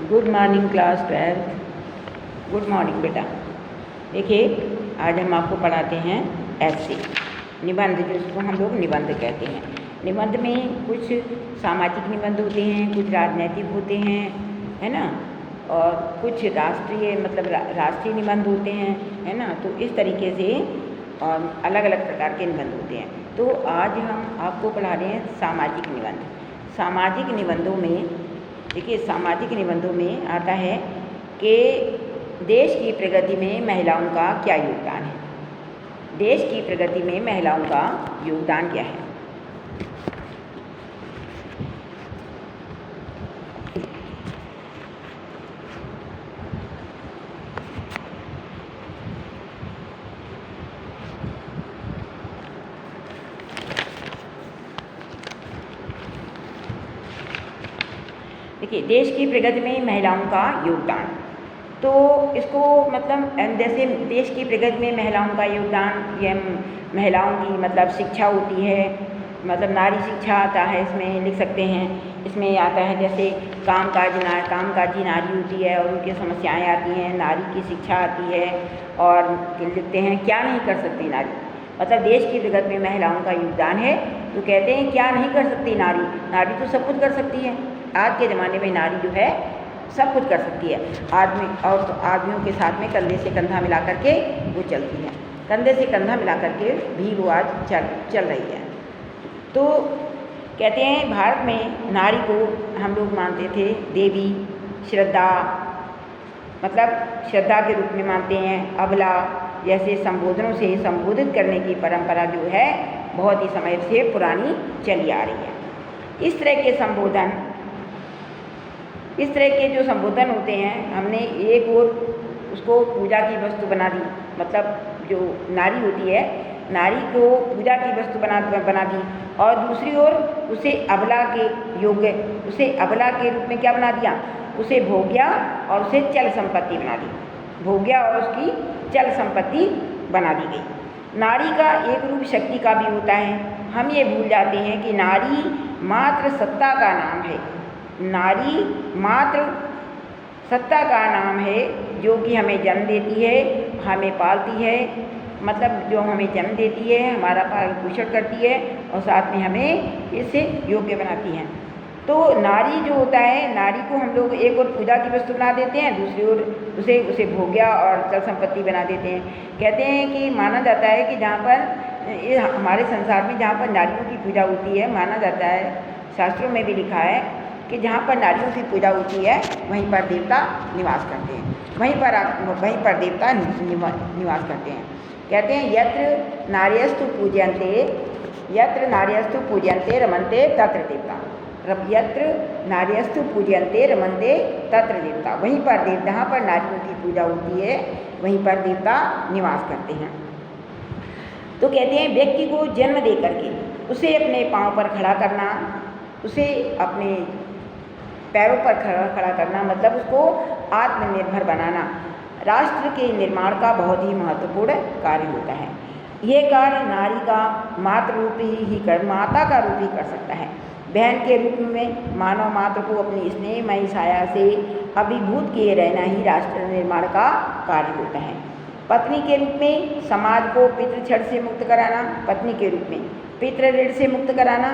Good morning class 12। Good morning बेटा। देखिए, आज हम आपको पढ़ाते हैं ऐसे निबंध, जिसको हम लोग निबंध कहते हैं। निबंध में कुछ सामाजिक निबंध होते हैं, कुछ राजनैतिक होते हैं, है ना, और कुछ राष्ट्रीय मतलब राष्ट्रीय निबंध होते हैं, है ना। तो इस तरीके से अलग अलग प्रकार के निबंध होते हैं। तो आज हम आपको पढ़ा रहे हैं सामाजिक निबंध। सामाजिक निबंधों में देखिए, सामाजिक निबंधों में आता है कि देश की प्रगति में महिलाओं का क्या योगदान है। देश की प्रगति में महिलाओं का योगदान क्या है। देखिए, देश की प्रगति में महिलाओं का योगदान, तो इसको मतलब जैसे देश की प्रगति में महिलाओं का योगदान, ये महिलाओं की मतलब शिक्षा होती है, मतलब नारी शिक्षा आता है, इसमें लिख सकते हैं। इसमें आता है जैसे कामकाजी नारी होती है और उनकी समस्याएं आती हैं, नारी की शिक्षा आती है। और लिखते हैं क्या नहीं कर सकती नारी, मतलब देश की प्रगति में महिलाओं का योगदान है। तो कहते हैं क्या नहीं कर सकती नारी, नारी तो सब कुछ कर सकती है। आज के ज़माने में नारी जो है सब कुछ कर सकती है। आदमी और तो आदमियों के साथ में कंधे से कंधा मिला करके वो चलती है, कंधे से कंधा मिला करके भी वो आज चल रही है। तो कहते हैं भारत में नारी को हम लोग मानते थे देवी, श्रद्धा, मतलब श्रद्धा के रूप में मानते हैं। अबला जैसे संबोधनों से संबोधित करने की परंपरा जो है बहुत ही समय से पुरानी चली आ रही है। इस तरह के जो संबोधन होते हैं, हमने एक और उसको पूजा की वस्तु बना दी, मतलब जो नारी होती है, नारी को पूजा की वस्तु बना दी, और दूसरी ओर उसे अबला के रूप में क्या बना दिया, उसे भोग्या और उसे चल संपत्ति बना दी, भोग्या और उसकी चल संपत्ति बना दी गई। नारी का एक रूप शक्ति का भी होता है। हम ये भूल जाते हैं कि नारी मात्र सत्ता का नाम है, नारी मात्र सत्ता का नाम है, जो कि हमें जन्म देती है, हमें पालती है, मतलब जो हमें जन्म देती है, हमारा पालन पोषण करती है और साथ में हमें इससे योग्य बनाती है। तो नारी जो होता है, नारी को हम लोग एक और पूजा की वस्तु बना देते हैं, दूसरी ओर उसे भोग्या और चल संपत्ति बना देते हैं। कहते हैं कि माना जाता है कि जहाँ पर हमारे संसार में जहाँ पर नारियों की पूजा होती है, माना जाता है, शास्त्रों में भी लिखा है कि जहाँ पर नारियों की पूजा होती है वहीं पर देवता निवास करते हैं, वहीं पर देवता निवास करते हैं। कहते हैं यत्र नार्यस्तु पूज्यन्ते रमन्ते तत्र देवता, यत्र नार्यस्तु पूज्यन्ते रमन्ते तत्र देवता, वहीं पर जहाँ पर नारियों की पूजा होती है वहीं पर देवता निवास करते हैं। तो कहते हैं व्यक्ति को जन्म दे करके उसे अपने पाँव पर खड़ा करना, उसे अपने पैरों पर खड़ा करना, मतलब उसको आत्मनिर्भर बनाना राष्ट्र के निर्माण का बहुत ही महत्वपूर्ण कार्य होता है। यह कार्य नारी का माता का रूप ही कर सकता है। बहन के रूप में मानव मात्र को अपनी स्नेहमयी छाया से अभिभूत किए रहना ही राष्ट्र निर्माण का कार्य होता है। पत्नी के रूप में समाज को पितृ से मुक्त कराना, पत्नी के रूप में पितृ ऋण से मुक्त कराना,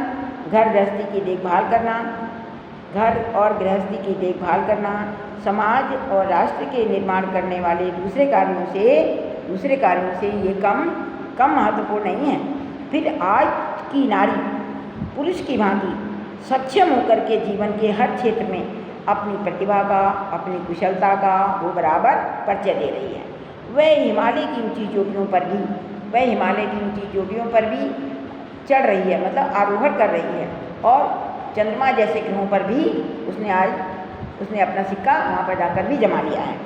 घर और गृहस्थी की देखभाल करना, समाज और राष्ट्र के निर्माण करने वाले दूसरे कार्यों से ये कम महत्वपूर्ण नहीं है। फिर आज की नारी पुरुष की भांति सक्षम होकर के जीवन के हर क्षेत्र में अपनी प्रतिभा का, अपनी कुशलता का वो बराबर परिचय दे रही है। वह हिमालय की ऊंची चोटियों पर भी चढ़ रही है, मतलब आरोहण कर रही है, और चंद्रमा जैसे ग्रहों पर भी उसने अपना सिक्का वहाँ पर जाकर भी जमा लिया है।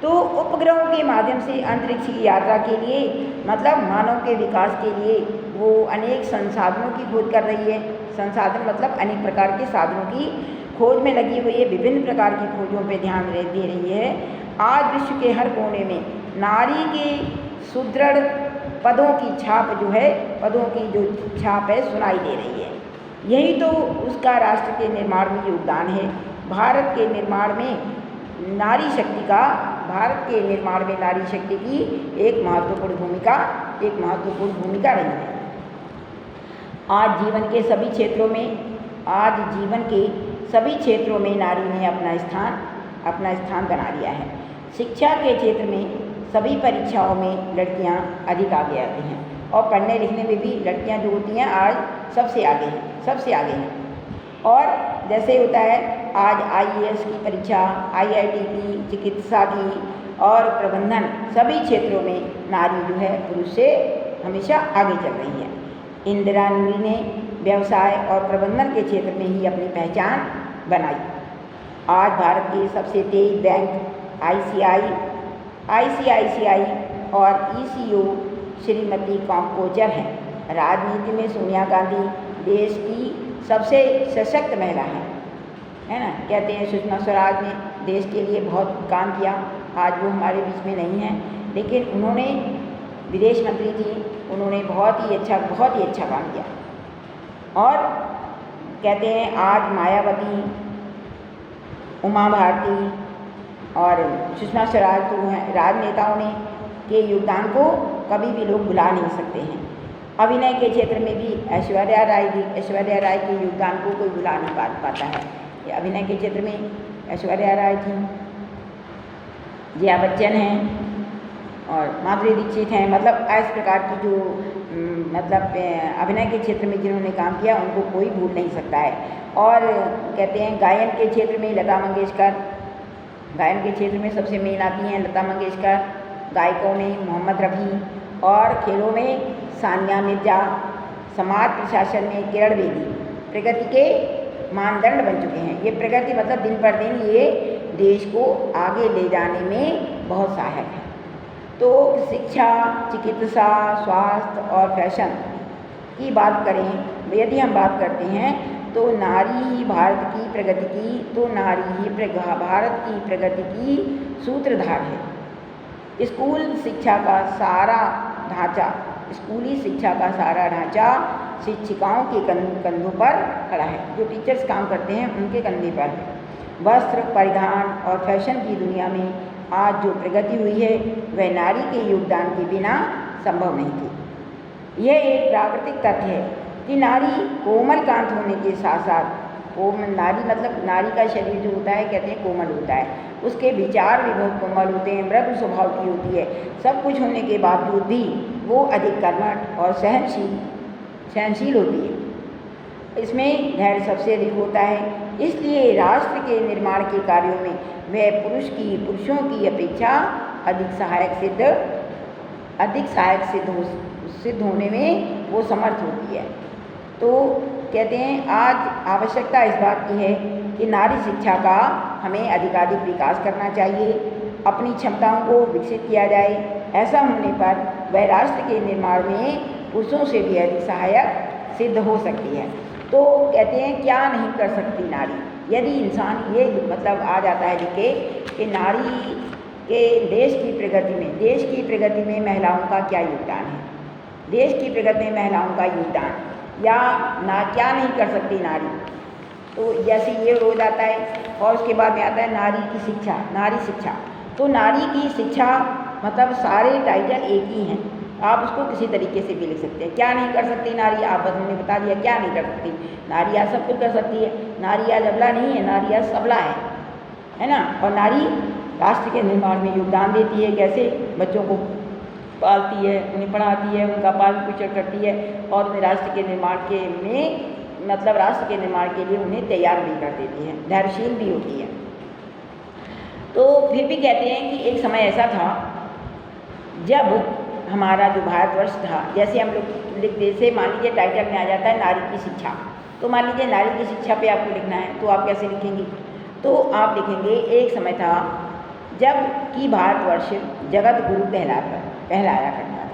तो उपग्रहों के माध्यम से अंतरिक्ष की यात्रा के लिए, मतलब मानव के विकास के लिए वो अनेक संसाधनों की खोज कर रही है। संसाधन मतलब अनेक प्रकार के साधनों की खोज में लगी हुई है, विभिन्न प्रकार की खोजों पे ध्यान दे रही है। आज विश्व के हर कोने में नारी के सुदृढ़ पदों की छाप है सुनाई दे रही है। यही तो उसका राष्ट्र के निर्माण में योगदान है। भारत के निर्माण में नारी शक्ति का भारत के निर्माण में नारी शक्ति की एक महत्वपूर्ण भूमिका रही है। आज जीवन के सभी क्षेत्रों में नारी ने अपना स्थान बना लिया है। शिक्षा के क्षेत्र में सभी परीक्षाओं में लड़कियां अधिक आगे आती हैं और पढ़ने लिखने में भी लड़कियां जो होती हैं आज सबसे आगे हैं। और जैसे होता है आज IAS की परीक्षा, IIT की, चिकित्सा की और प्रबंधन, सभी क्षेत्रों में नारी जो है पुरुष से हमेशा आगे चल रही है। इंदिरा नूरी ने व्यवसाय और प्रबंधन के क्षेत्र में ही अपनी पहचान बनाई। आज भारत के सबसे तेज बैंक ICICI और ECO श्रीमती कॉम्पोजर हैं। राजनीति में सोनिया गांधी देश की सबसे सशक्त महिला है ना। कहते हैं सुषमा स्वराज ने देश के लिए बहुत काम किया, आज वो हमारे बीच में नहीं हैं, लेकिन उन्होंने विदेश मंत्री थी, उन्होंने बहुत ही अच्छा काम किया। और कहते हैं आज मायावती, उमा भारती और सुषमा स्वराज तो हैं, राजनेताओं ने के योगदान को कभी भी लोग भुला नहीं सकते हैं। अभिनय के क्षेत्र में भी ऐश्वर्या राय के योगदान को कोई भुला नहीं पाता है। अभिनय के क्षेत्र में ऐश्वर्या राय थी, जया बच्चन हैं और माधुरी दीक्षित हैं। मतलब इस प्रकार की जो अभिनय के क्षेत्र में जिन्होंने काम किया उनको कोई भूल नहीं सकता है। और कहते हैं गायन के क्षेत्र में लता मंगेशकर, गायन के क्षेत्र में सबसे मेन आती हैं लता मंगेशकर, गायकों में मोहम्मद रफ़ी और खेलों में सानिया मिर्जा, समाज प्रशासन में किरण बेदी प्रगति के मानदंड बन चुके हैं। ये प्रगति मतलब दिन पर दिन ये देश को आगे ले जाने में बहुत सहायक है। तो शिक्षा, चिकित्सा, स्वास्थ्य और फैशन की बात करें, यदि हम बात करते हैं तो नारी ही भारत की प्रगति की सूत्रधार है। स्कूली शिक्षा का सारा ढांचा शिक्षिकाओं के कंधों पर खड़ा है। जो टीचर्स काम करते हैं उनके कंधे पर है। वस्त्र परिधान और फैशन की दुनिया में आज जो प्रगति हुई है वह नारी के योगदान के बिना संभव नहीं थी। यह एक प्राकृतिक तथ्य है कि नारी कोमल कांत होने के साथ साथ नारी का शरीर जो होता है कहते हैं कोमल होता है, उसके विचार भी बहुत कोमल होते हैं, मृदु स्वभाव की होती है। सब कुछ होने के बावजूद भी वो अधिक कर्मठ और सहनशील होती है। इसमें धैर्य सबसे अधिक होता है। इसलिए राष्ट्र के निर्माण के कार्यों में वह पुरुषों की अपेक्षा अधिक सहायक सिद्ध होने में वो समर्थ होती है। तो कहते हैं आज आवश्यकता इस बात की है कि नारी शिक्षा का हमें अधिकाधिक विकास करना चाहिए, अपनी क्षमताओं को विकसित किया जाए। ऐसा होने पर वह राष्ट्र के निर्माण में पुरुषों से भी अधिक सहायक सिद्ध हो सकती है। तो कहते हैं क्या नहीं कर सकती नारी, यदि इंसान ये आ जाता है लिखे कि नारी के देश की प्रगति में महिलाओं का क्या योगदान है, देश की प्रगति में महिलाओं का योगदान क्या नहीं कर सकती नारी। तो जैसे ये हो जाता है और उसके बाद में आता है नारी शिक्षा। तो नारी की शिक्षा सारे टाइटल एक ही हैं, आप उसको किसी तरीके से भी लिख सकते हैं। क्या नहीं कर सकती नारी, आप बस हमने बता दिया क्या नहीं कर सकती। नारी आज सब कुछ कर सकती है, नारी आज अबला नहीं है, नारी आज सबला है ना। और नारी राष्ट्र के निर्माण में योगदान देती है। कैसे? बच्चों को पालती है, उन्हें पढ़ाती है, उनका पालन पोषण करती है और उन्हें राष्ट्र के निर्माण के लिए उन्हें तैयार भी कर देती है, धैर्यशील भी होती है। तो फिर भी कहते हैं कि एक समय ऐसा था जब हमारा जो भारतवर्ष था, जैसे हम लोग लिखते से मान लीजिए टाइटल में आ जाता है नारी की शिक्षा, तो मान लीजिए नारी की शिक्षा पे आपको लिखना है तो आप कैसे लिखेंगे? तो आप लिखेंगे एक समय था जब कि भारतवर्ष जगत गुरु कहलाया करता था।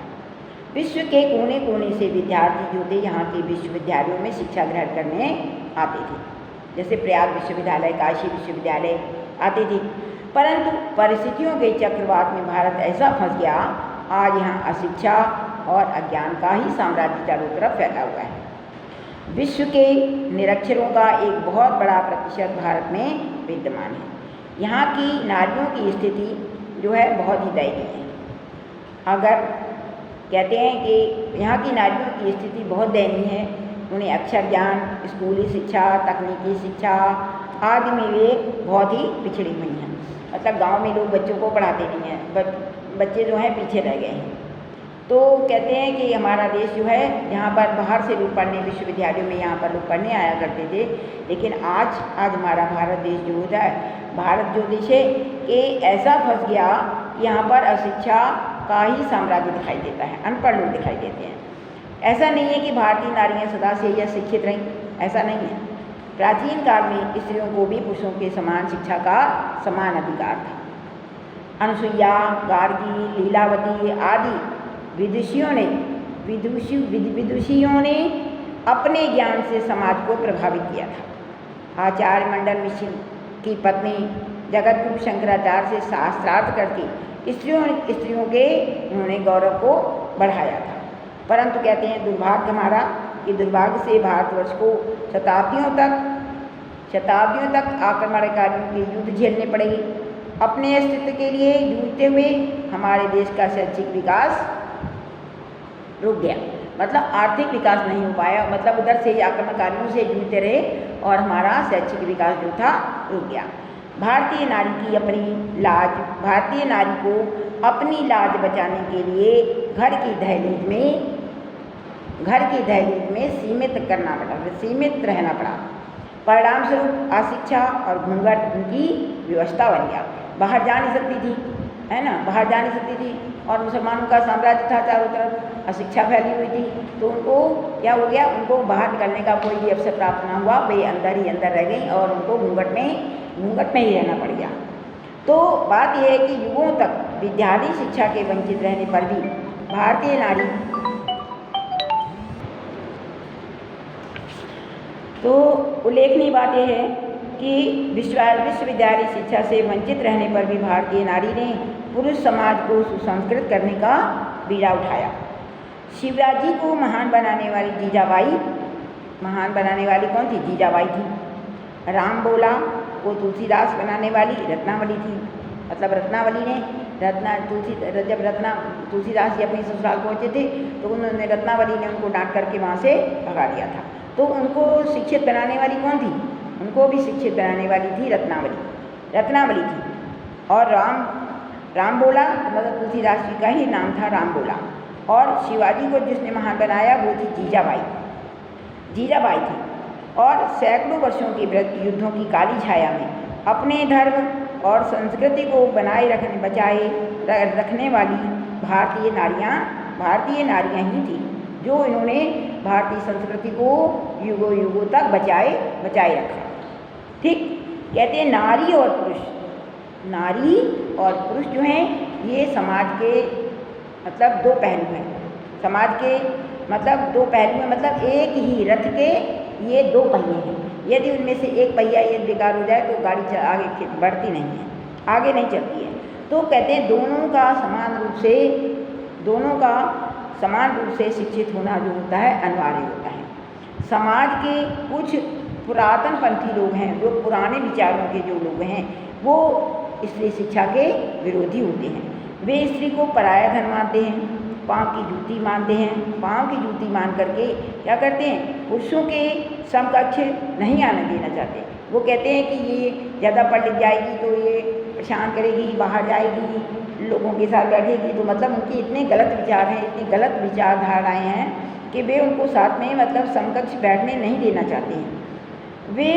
विश्व के कोने कोने से विद्यार्थी जो थे यहाँ के विश्वविद्यालयों में शिक्षा ग्रहण करने आते थे, जैसे प्रयाग विश्वविद्यालय, काशी विश्वविद्यालय आते थे। परंतु परिस्थितियों के चक्रवात में भारत ऐसा फंस गया, आज यहाँ अशिक्षा और अज्ञान का ही साम्राज्य चारों तरफ फैला हुआ है। विश्व के निरक्षरों का एक बहुत बड़ा प्रतिशत भारत में विद्यमान है। यहाँ की नारियों की स्थिति जो है बहुत ही दयनीय है। अगर कहते हैं कि यहाँ की नारियों की स्थिति बहुत दयनीय है, उन्हें अक्षर ज्ञान, स्कूली शिक्षा, तकनीकी शिक्षा आदि में वे बहुत ही पिछड़ी हुई हैं। मतलब गांव में लोग बच्चों को पढ़ाते नहीं हैं, बच्चे जो हैं पीछे रह गए हैं। तो कहते हैं कि हमारा देश जो है, यहाँ पर बाहर से लोग पढ़ने, विश्वविद्यालयों में यहाँ पर लोग पढ़ने आया करते थे, लेकिन आज हमारा भारत देश जो होता है, भारत जो देश है कि ऐसा फंस गया कि यहाँ पर अशिक्षा का ही साम्राज्य दिखाई देता है, अनपढ़ लोग दिखाई देते हैं। ऐसा नहीं है कि भारतीय नारियाँ सदा से यह शिक्षित रहीं, ऐसा नहीं है। प्राचीन काल में स्त्रियों को भी पुरुषों के समान शिक्षा का समान अधिकार था। अनुसुईया, गार्गी, लीलावती आदि विदुषियों ने अपने ज्ञान से समाज को प्रभावित किया था। आचार्य मंडन मिश्र की पत्नी जगतगुरु शंकराचार्य से शास्त्रार्थ करके स्त्रियों के उन्होंने गौरव को बढ़ाया था। परंतु कहते हैं दुर्भाग्य हमारा कि दुर्भाग्य से भारतवर्ष को शताब्दियों तक आक्रमणकारियों के युद्ध झेलने पड़े। अपने अस्तित्व के लिए जूझते हुए हमारे देश का शैक्षिक विकास रुक गया, मतलब आर्थिक विकास नहीं हो पाया। मतलब उधर से आक्रमणकारियों से जूझते रहे और हमारा शैक्षिक विकास जो था रुक गया। भारतीय नारी को अपनी लाज बचाने के लिए घर की दहलीज में सीमित रहना पड़ा। परिणाम स्वरूप अशिक्षा और घूंघट उनकी व्यवस्था बन गया। बाहर जा नहीं सकती थी, है ना, बाहर जा नहीं सकती थी और मुसलमानों का साम्राज्य था चारों तरफ, अशिक्षा फैली हुई थी। तो उनको क्या हो गया, उनको बाहर निकलने का कोई भी अवसर प्राप्त ना हुआ, वे अंदर ही अंदर रह गई और उनको घूंघट में ही रहना पड़ गया। तो बात यह है कि युगों तक विद्यालयी शिक्षा के वंचित रहने पर भी भारतीय नारी, तो उल्लेखनीय बात यह है कि विश्वविद्यालय शिक्षा से वंचित रहने पर भी भारतीय नारी ने पुरुष समाज को सुसंस्कृत करने का बीड़ा उठाया। शिवाजी को महान बनाने वाली कौन थी? जीजाबाई थी। राम बोला को तुलसीदास बनाने वाली रत्नावली थी। मतलब रत्नावली ने जब तुलसीदास जी अपने ससुराल पहुँचे थे तो उन्होंने रत्नावली ने उनको डांट करके वहाँ से भगा दिया था। तो उनको शिक्षित बनाने वाली कौन थी? उनको भी शिक्षित बनाने वाली थी रत्नावली थी। और राम बोला मतलब तुलसीदास जी का ही नाम था राम बोला। और शिवाजी को जिसने महान बनाया वो थी जीजाबाई थी। और सैकड़ों वर्षों के युद्धों की काली छाया में अपने धर्म और संस्कृति को बचाए रखने वाली भारतीय नारियां ही थी, जो इन्होंने भारतीय संस्कृति को युगों तक बचाए रखा। ठीक, कहते हैं नारी और पुरुष जो हैं ये समाज के मतलब दो पहलू हैं। समाज के मतलब दो पहलू हैं, मतलब एक ही रथ के ये दो पहिए हैं। यदि उनमें से एक पहिया यदि बेकार हो जाए तो गाड़ी आगे बढ़ती नहीं है, आगे नहीं चलती है। तो कहते हैं दोनों का समान रूप से शिक्षित होना जो होता है अनिवार्य होता है। समाज के कुछ पुरातन पंथी लोग हैं, जो पुराने विचारों के जो लोग हैं, वो स्त्री शिक्षा के विरोधी होते हैं। वे स्त्री को पराया धन मानते हैं, पाँव की जूती मानते हैं। पाँव की जूती मान करके क्या करते हैं, पुरुषों के समकक्ष नहीं आने देना चाहते। वो कहते हैं कि ये ज़्यादा पढ़ लिख जाएगी तो ये परेशान करेगी, बाहर जाएगी, लोगों के साथ बैठेगी। तो मतलब उनके इतने गलत विचार हैं, इतनी गलत विचारधाराएँ हैं कि वे उनको साथ में मतलब समकक्ष बैठने नहीं देना चाहते हैं। वे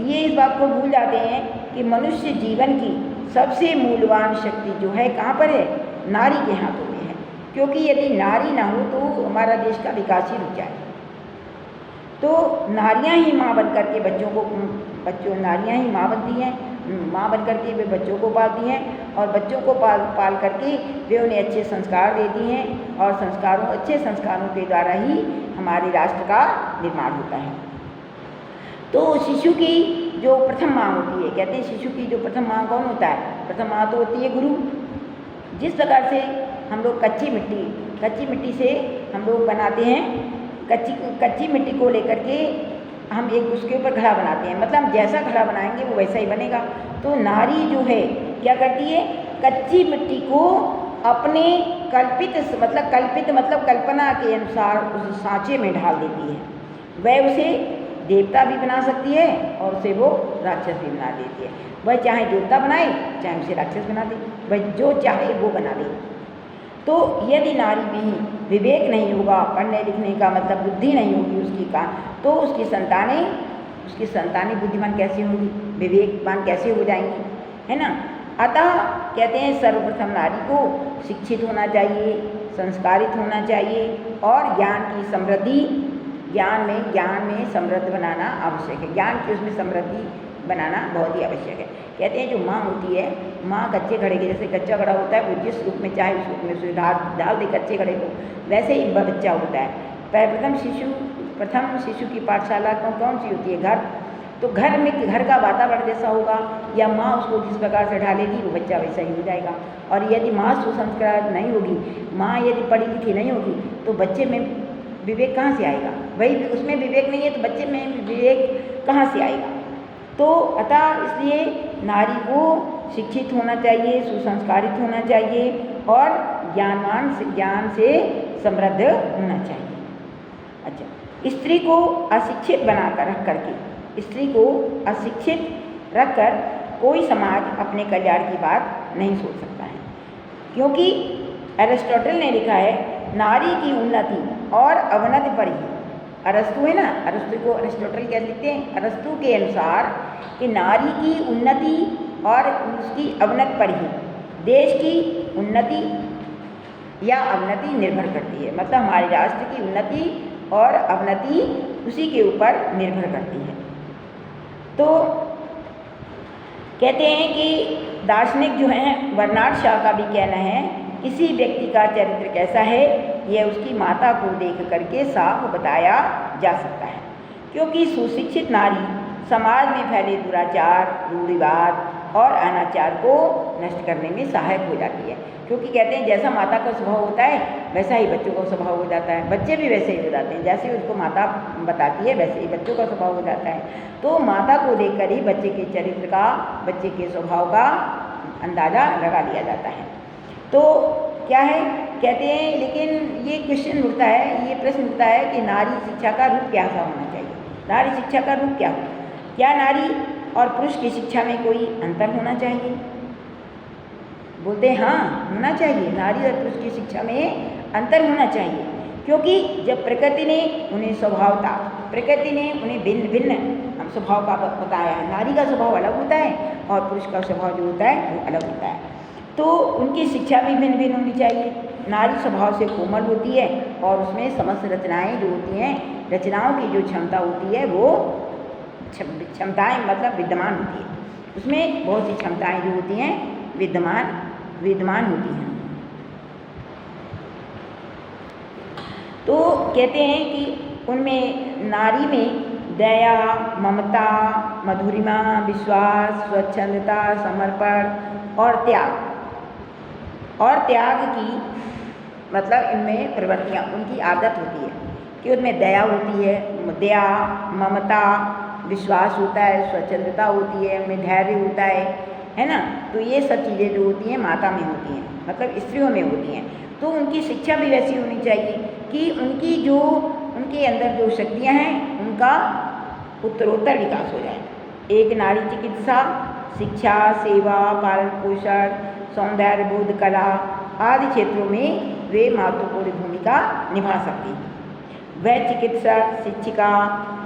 ये इस बात को भूल जाते हैं कि मनुष्य जीवन की सबसे मूल्यवान शक्ति जो है कहाँ पर है? नारी के हाथों में है। क्योंकि यदि नारी ना हो तो हमारा देश का विकास ही रुक जाए। तो नारियां ही माँ बन करके नारियां ही माँ बनती हैं, माँ बन करके वे बच्चों को पालती हैं और बच्चों को पाल करके वे उन्हें अच्छे संस्कार देती हैं और अच्छे संस्कारों के द्वारा ही हमारे राष्ट्र का निर्माण होता है। तो शिशु की जो प्रथम माँ होती है, कहते हैं शिशु की जो प्रथम माँ कौन होता है? प्रथम माँ तो होती है गुरु। जिस प्रकार से हम लोग कच्ची मिट्टी से हम लोग बनाते हैं कच्ची मिट्टी को लेकर के हम एक उसके ऊपर घड़ा बनाते हैं, मतलब जैसा घड़ा बनाएंगे वो वैसा ही बनेगा। तो नारी जो है क्या करती है, कच्ची मिट्टी को अपने कल्पित मतलब कल्पना के अनुसार उस सांचे में ढाल देती है। वह उसे देवता भी बना सकती है और उसे वो राक्षस भी बना देती है। वह चाहे देवता बनाए चाहे उसे राक्षस बना दे, वह जो चाहे वो बना दे। तो यदि नारी में विवेक नहीं होगा, पढ़ने लिखने का मतलब बुद्धि नहीं होगी उसकी का, तो उसकी संतानें बुद्धिमान कैसे होंगी, विवेकवान कैसे हो जाएंगी, है ना। अतः कहते हैं सर्वप्रथम नारी को शिक्षित होना चाहिए, संस्कारित होना चाहिए और ज्ञान में समृद्ध बनाना आवश्यक है। ज्ञान की उसमें समृद्धि बनाना बहुत ही आवश्यक है। कहते हैं जो माँ होती है, माँ कच्चे घड़े के, जैसे कच्चा घड़ा होता है वो जिस रूप में चाहे उस रूप में उसे डाल दे कच्चे घड़े को, वैसे ही बच्चा होता है। प्रथम शिशु की पाठशाला कौन सी होती है, घर। तो घर का वातावरण जैसा होगा या माँ उसको जिस प्रकार से ढालेगी वो बच्चा वैसा ही हो जाएगा। और यदि माँ सुसंस्कार नहीं होगी, माँ यदि पढ़ी लिखी नहीं होगी, तो बच्चे में विवेक कहाँ से आएगा, वही उसमें विवेक नहीं है तो बच्चे में विवेक कहाँ से आएगा। तो अतः इसलिए नारी को शिक्षित होना चाहिए, सुसंस्कारित होना चाहिए और ज्ञान से समृद्ध होना चाहिए। अच्छा, स्त्री को अशिक्षित रखकर कोई समाज अपने कल्याण की बात नहीं सोच सकता है, क्योंकि एरिस्टोटल ने लिखा है नारी की उन्नति और अवनति पर ही, अरस्तु है ना, अरस्तु को अरिस्टोटल क्या लिखते हैं, अरस्तु के अनुसार कि नारी की उन्नति और उसकी अवनति पर ही देश की उन्नति या अवनति निर्भर करती है। मतलब हमारे राष्ट्र की उन्नति और अवनति उसी के ऊपर निर्भर करती है। तो कहते हैं कि दार्शनिक जो हैं, बर्नार्ड शॉ का भी कहना है, किसी व्यक्ति का चरित्र कैसा है यह उसकी माता को देख करके साफ बताया जा सकता है, क्योंकि सुशिक्षित नारी समाज में फैले दुराचार, रूढ़िवाद और अनाचार को नष्ट करने में सहायक हो जाती है। क्योंकि कहते हैं जैसा माता का स्वभाव होता है वैसा ही बच्चों का स्वभाव हो जाता है, बच्चे भी वैसे ही हो जाते हैं, जैसे उसको माता बताती है वैसे ही बच्चों का स्वभाव हो जाता है। तो माता को देखकर ही बच्चे के चरित्र का, बच्चे के स्वभाव का अंदाज़ा लगा लिया जाता है। तो क्या है, कहते हैं, लेकिन ये क्वेश्चन उठता है, ये प्रश्न उठता है कि नारी शिक्षा का रूप कैसा होना चाहिए, नारी शिक्षा का रूप क्या हो, क्या नारी और पुरुष की शिक्षा में कोई अंतर होना चाहिए। बोलते हैं हाँ होना चाहिए, नारी और पुरुष की शिक्षा में अंतर होना चाहिए, क्योंकि जब प्रकृति ने उन्हें प्रकृति ने उन्हें भिन्न भिन्न स्वभाव का बताया है। नारी का स्वभाव अलग होता है और पुरुष का स्वभाव जो होता है वो अलग होता है, तो उनकी शिक्षा भी भिन्न भिन्न होनी चाहिए। नारी स्वभाव से कोमल होती है और उसमें समस्त रचनाएँ जो होती हैं, रचनाओं की जो क्षमता होती है वो क्षमताएँ मतलब विद्यमान होती है, उसमें बहुत सी क्षमताएँ जो होती हैं विद्यमान होती हैं। तो कहते हैं कि उनमें नारी में दया, ममता, मधुरिमा, विश्वास, स्वच्छंदता, समर्पण और त्याग की मतलब इनमें प्रवृत्तियाँ, उनकी आदत होती है कि उनमें दया होती है, दया, ममता, विश्वास होता है, स्वच्छंदता होती है, उनमें धैर्य होता है ना। तो ये सब चीज़ें जो होती हैं माता में होती हैं, मतलब स्त्रियों में होती हैं। तो उनकी शिक्षा भी वैसी होनी चाहिए कि उनके अंदर जो शक्तियाँ हैं उनका उत्तरोत्तर विकास हो जाए। एक नारी चिकित्सा, शिक्षा, सेवा, पालन पोषण, सौंदर्य बोध, कला आदि क्षेत्रों में वे महत्वपूर्ण भूमिका निभा सकती हैं। वह चिकित्सक, शिक्षिका,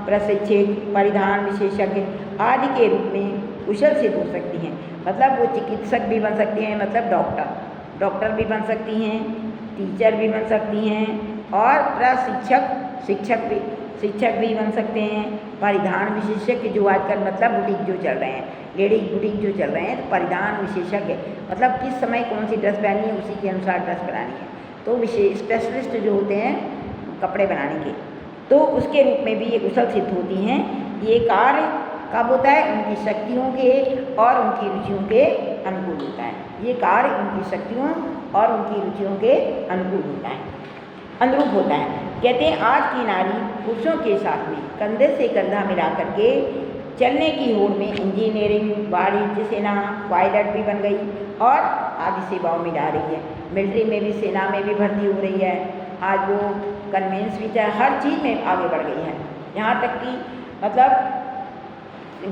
प्रशिक्षक, परिधान विशेषज्ञ आदि के रूप में कुशल सिद्ध हो सकती हैं। मतलब वो चिकित्सक भी बन सकती हैं, मतलब डॉक्टर भी बन सकती हैं, टीचर भी बन सकती हैं और शिक्षक भी बन सकते हैं। परिधान विशेषज्ञ जो आजकल मतलब बुटीक जो चल रहे हैं, लेडीज बुटीक जो चल रहे हैं, तो परिधान विशेषज्ञ मतलब किस समय कौन सी ड्रेस पहननी है उसी के अनुसार ड्रेस बनानी है। तो विशेष स्पेशलिस्ट जो होते हैं कपड़े बनाने के, तो उसके रूप में भी ये कुशल सिद्ध होती हैं। ये कार्य कब होता है, उनकी शक्तियों के और उनकी रुचियों के अनुकूल होता है। ये कार्य उनकी शक्तियों और उनकी रुचियों के अनुकूल होता है। अनुरूप होता है। कहते हैं आज की नारी पुरुषों के साथ में कंधे से कंधा मिला करके चलने की होड़ में इंजीनियरिंग, वाणिज्य, सेना, पायलट भी बन गई और आदि सेवाओं में जा रही है। मिलिट्री में भी, सेना में भी भर्ती हो रही है। आज वो कन्वेंस भी चाहे हर चीज़ में आगे बढ़ गई है, यहाँ तक कि मतलब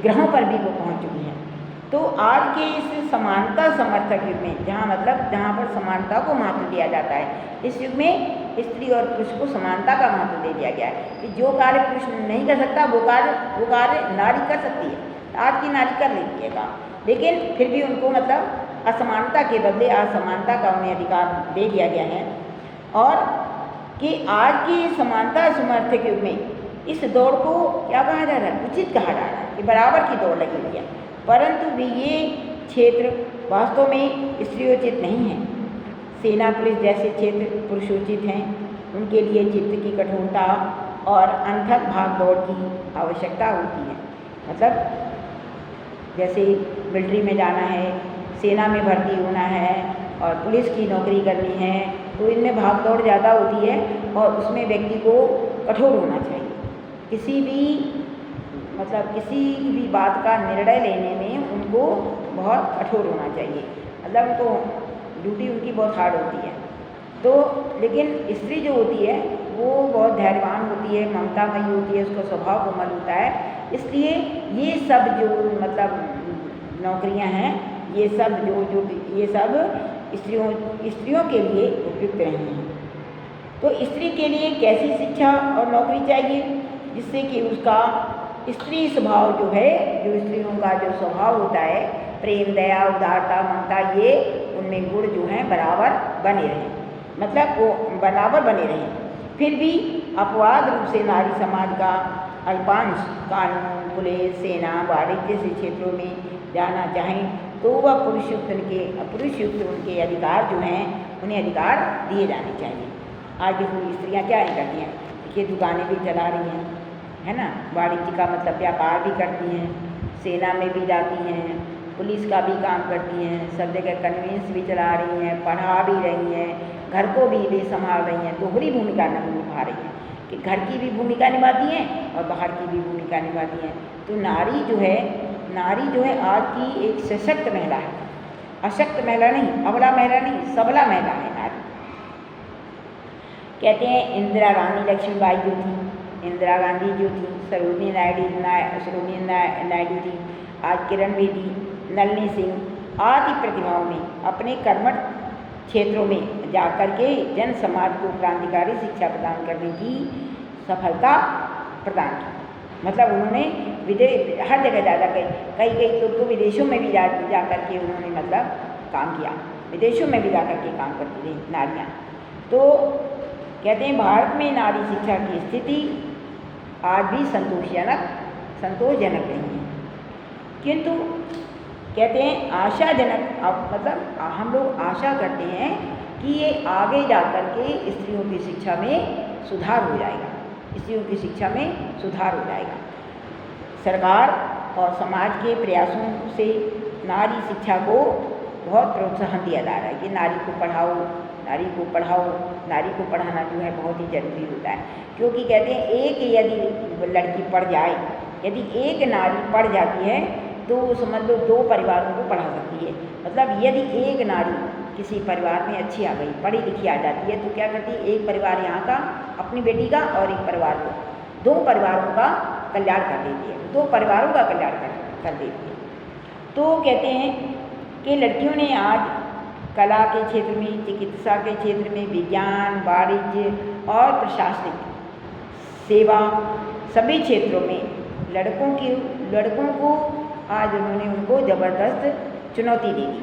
ग्रहों पर भी वो पहुँच चुकी है। तो आज के इस समानता समर्थक युग में जहाँ पर समानता को महत्व दिया जाता है, इस युग में स्त्री और पुरुष को समानता का महत्व दे दिया गया है कि जो कार्य पुरुष नहीं कर सकता वो कार्य नारी कर सकती है। आज की नारी कर लेती है काम, लेकिन फिर भी उनको मतलब असमानता के बदले असमानता का उन्हें अधिकार दे दिया गया है। और कि आज की समानता समर्थक युग में इस दौड़ को क्या कहा जा रहा है, उचित कहा जा रहा है कि बराबर की दौड़ लगी हुई है, परंतु भी ये क्षेत्र वास्तव में स्त्रियोचित नहीं है। सेना, पुलिस जैसे क्षेत्र पुरुषोचित हैं, उनके लिए चित्त की कठोरता और अनथक भाग दौड़ की आवश्यकता होती है। मतलब जैसे मिलिट्री में जाना है, सेना में भर्ती होना है और पुलिस की नौकरी करनी है, तो इनमें भाग दौड़ ज़्यादा होती है और उसमें व्यक्ति को कठोर होना चाहिए। किसी भी बात का निर्णय लेने में उनको बहुत कठोर होना चाहिए, मतलब उनको ड्यूटी उनकी बहुत हार्ड होती है। तो लेकिन स्त्री जो होती है वो बहुत धैर्यवान होती है, ममतामयी होती है, उसका स्वभाव कोमल होता है। इसलिए ये सब जो मतलब नौकरियां हैं, ये सब स्त्रियों के लिए उपयुक्त नहीं हैं। तो स्त्री के लिए कैसी शिक्षा और नौकरी चाहिए जिससे कि उसका स्त्री स्वभाव जो है, जो स्त्रियों का जो स्वभाव होता है, प्रेम, दया, उदारता, ममता, ये उनमें गुण जो हैं बराबर बने रहें, मतलब वो बराबर बने रहें। फिर भी अपवाद रूप से नारी समाज का अल्पांश कानून, पुलिस, सेना, वाणिज्य जैसे क्षेत्रों में जाना चाहें तो वह पुरुषयुक्त उनके अधिकार जो हैं उन्हें अधिकार दिए जाने चाहिए। आज देखो स्त्रियाँ क्या नहीं करती हैं, देखिए दुकानें भी चला रही हैं, है ना, वाणिज्य का मतलब व्यापार भी करती हैं, सेना में भी जाती हैं, पुलिस का भी काम करती हैं, सब जगह कन्वेंस भी चला रही हैं, पढ़ा भी रही हैं, घर को भी संभाल रही हैं, दोहरी भूमिका निभा रही हैं कि घर की भी भूमिका निभाती हैं और बाहर की भी भूमिका निभाती हैं। तो नारी जो है आज की एक सशक्त महिला है, अशक्त महिला नहीं, अबला महिला नहीं, सबला महिला है नारी। कहते हैं इंदिरा गांधी, लक्ष्मीबाई जो थी, इंदिरा गांधी जो थी, सरोजिनी नायडू थी, आज किरण बेदी, नलिनी सिंह आदि प्रतिभाओं ने अपने कर्मठ क्षेत्रों में जाकर के जन समाज को क्रांतिकारी शिक्षा प्रदान करने की सफलता प्रदान की। मतलब उन्होंने हर जगह कई लोग तो विदेशों में भी जा करके उन्होंने मतलब काम किया, विदेशों में भी जा करके काम करती रही नारियाँ। तो कहते हैं भारत में नारी शिक्षा की स्थिति आज भी संतोषजनक नहीं है, किंतु कहते हैं आशाजनक। अब मतलब हम लोग आशा करते हैं कि ये आगे जा कर के स्त्रियों की शिक्षा में सुधार हो जाएगा, स्त्रियों की शिक्षा में सुधार हो जाएगा। सरकार और समाज के प्रयासों से नारी शिक्षा को बहुत प्रोत्साहन दिया जा रहा है कि नारी को पढ़ाओ, नारी को पढ़ाना जो है बहुत ही जरूरी होता है। क्योंकि कहते हैं यदि लड़की पढ़ जाए, यदि एक नारी पढ़ जाती है तो समझ लो 2 परिवारों को पढ़ा सकती है। मतलब यदि एक नारी किसी परिवार में अच्छी आ गई, पढ़ी लिखी आ जाती है, तो क्या करती है, एक परिवार यहाँ का अपनी बेटी का और एक परिवार को, 2 परिवारों का कल्याण कर देती है, 2 परिवारों का कल्याण कर देती है। तो कहते हैं कि लड़कियों ने आज कला के क्षेत्र में, चिकित्सा के क्षेत्र में, विज्ञान, वाणिज्य और प्रशासनिक सेवा सभी क्षेत्रों में लड़कों को आज उनको ज़बरदस्त चुनौती दी गई।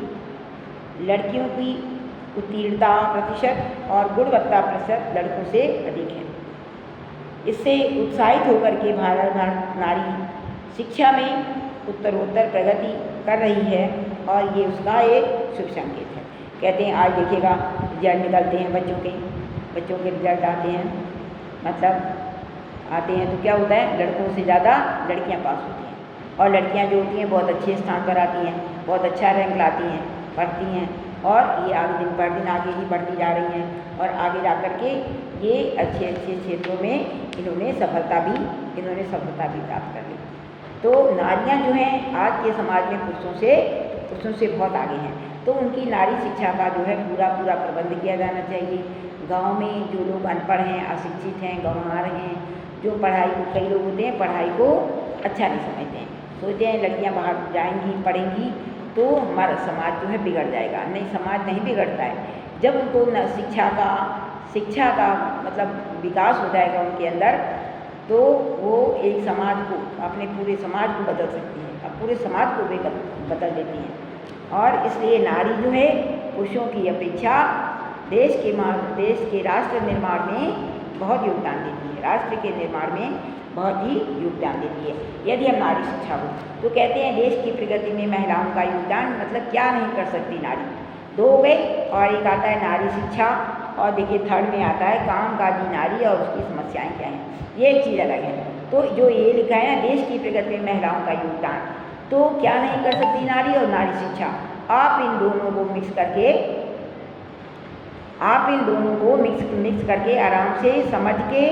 लड़कियों की उत्तीर्णता प्रतिशत और गुणवत्ता प्रतिशत लड़कों से अधिक है। इससे उत्साहित होकर के भारत नारी शिक्षा में उत्तरोत्तर प्रगति कर रही है और ये उसका एक शुभ संकेत है। कहते हैं आज देखिएगा रिजल्ट निकलते हैं बच्चों के रिजल्ट आते हैं, मतलब आते हैं तो क्या होता है, लड़कों से ज़्यादा लड़कियां पास होती हैं और लड़कियां जो होती हैं बहुत अच्छे स्थान पर आती हैं, बहुत अच्छा रैंक लाती हैं, पढ़ती हैं और ये आगे दिन पर दिन आगे ही बढ़ती जा रही हैं और आगे जा कर के ये अच्छे अच्छे क्षेत्रों में इन्होंने सफलता भी प्राप्त कर ली। तो नारियां जो हैं आज के समाज में पुरुषों से बहुत आगे हैं, तो उनकी नारी शिक्षा का जो है पूरा प्रबंध किया जाना चाहिए। गांव में जो लोग अनपढ़ हैं, अशिक्षित हैं, गंवार हैं, जो पढ़ाई को, कई लोग होते हैं पढ़ाई को अच्छा नहीं समझते हैं, सोचते हैं लड़कियां बाहर जाएंगी पढ़ेंगी तो हमारा समाज जो है बिगड़ जाएगा। नहीं, समाज नहीं बिगड़ता है। जब उनको शिक्षा का मतलब विकास हो जाएगा उनके अंदर, तो वो एक समाज को, अपने पूरे समाज को बदल सकती हैं, अब पूरे समाज को भी बदल देती हैं। और इसलिए नारी जो है पुरुषों की अपेक्षा देश के राष्ट्र निर्माण में बहुत योगदान देती है, राष्ट्र के निर्माण में बहुत ही योगदान देती है यदि हम नारी शिक्षा हो। तो कहते हैं देश की प्रगति में महिलाओं का योगदान, मतलब क्या नहीं कर सकती नारी। दो हो गए, और एक आता है नारी शिक्षा, और देखिए थर्ड में आता है कामकाजी नारी और उसकी समस्याएं क्या हैं, ये एक चीज़ अलग है। तो जो ये लिखा है ना, देश की प्रगति में महिलाओं का योगदान, तो क्या नहीं कर सकती नारी और नारी शिक्षा, आप इन दोनों को मिक्स करके आराम से समझ के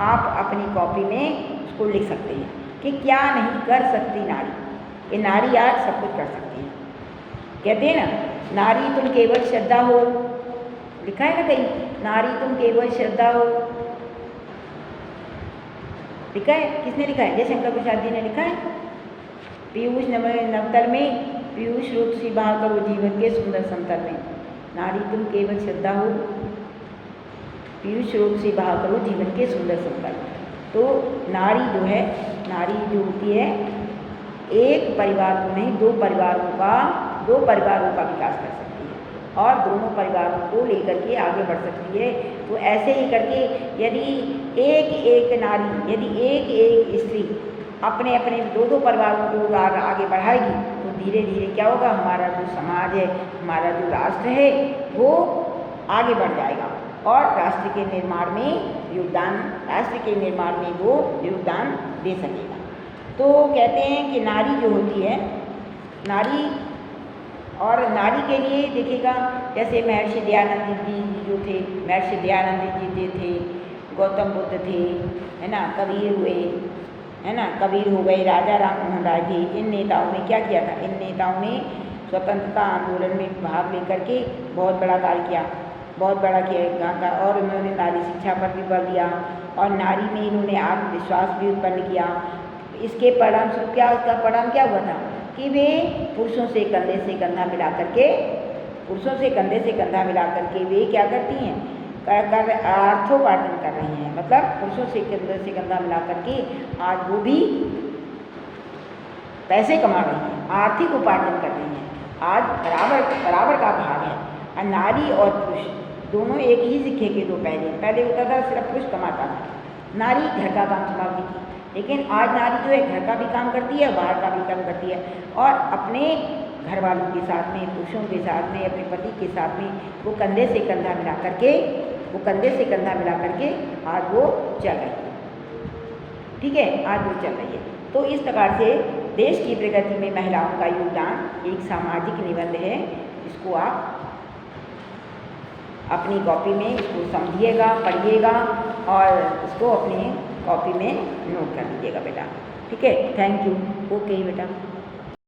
आप अपनी कॉपी में उसको लिख सकते हैं कि क्या नहीं कर सकती नारी। ये नारी आज सब कुछ कर सकती है। कहते हैं ना, नारी तुम केवल श्रद्धा हो, लिखा है ना कहीं, नारी तुम केवल श्रद्धा हो, लिखा है, किसने लिखा है? जयशंकर प्रसाद जी ने लिखा है। पीयूष नवतल में पीयूष रूप सी बहा करो जीवन के सुंदर समतल में, नारी तुम केवल श्रद्धा हो, पीयूष रूप से बहा करो जीवन के सुंदर समतल में। तो नारी जो है, नारी जो होती है एक परिवार को नहीं, दो परिवारों का विकास कर सकती है और दोनों परिवारों को लेकर के आगे बढ़ सकती है। तो ऐसे ही करके यदि एक नारी, यदि एक स्त्री अपने दो परिवारों को आगे बढ़ाएगी, तो धीरे धीरे क्या होगा, हमारा जो समाज है, हमारा जो राष्ट्र है, वो आगे बढ़ जाएगा और राष्ट्र के निर्माण में वो योगदान दे सकेगा। तो कहते हैं कि नारी जो होती है, नारी के लिए देखिएगा, जैसे महर्षि दयानंद जी जो थे, महर्षि दयानंद जी थे, गौतम बुद्ध थे, है ना, कबीर हुए, है ना, कबीर हो गए, राजा राम मोहन राय थे। इन नेताओं ने क्या किया था? इन नेताओं ने स्वतंत्रता आंदोलन में भाग लेकर के बहुत बड़ा कार्य किया, और उन्होंने नारी शिक्षा पर भी बल दिया और नारी में इन्होंने आत्मविश्वास भी उत्पन्न किया। इसके परिणाम स्वरूप उसका परिणाम क्या हुआ था कि वे पुरुषों से कंधे से कंधा मिला करके वे क्या करती हैं, अर्थोपार्जन कर रही हैं, मतलब पुरुषों से कंधे से कंधा मिला करके आज वो भी पैसे कमा रही हैं, आर्थिक उपार्जन कर रही हैं। आज बराबर का भाग है, और नारी और पुरुष दोनों एक ही सिक्के के दो पहले होता था सिर्फ पुरुष कमाता था, नारी घर का काम संभालती थी, लेकिन आज नारी जो है घर का भी काम करती है, बाहर का भी काम करती है, और अपने घर वालों के साथ में, पुरुषों के साथ में, अपने पति के साथ में वो कंधे से कंधा मिला करके आज वो चल रही है। ठीक है, आज वो चल रही है। तो इस प्रकार से देश की प्रगति में महिलाओं का योगदान एक सामाजिक निबंध है। इसको आप अपनी कॉपी में इसको समझिएगा, पढ़िएगा और इसको अपनी कॉपी में नोट कर लीजिएगा बेटा। ठीक है, थैंक यू। ओके बेटा।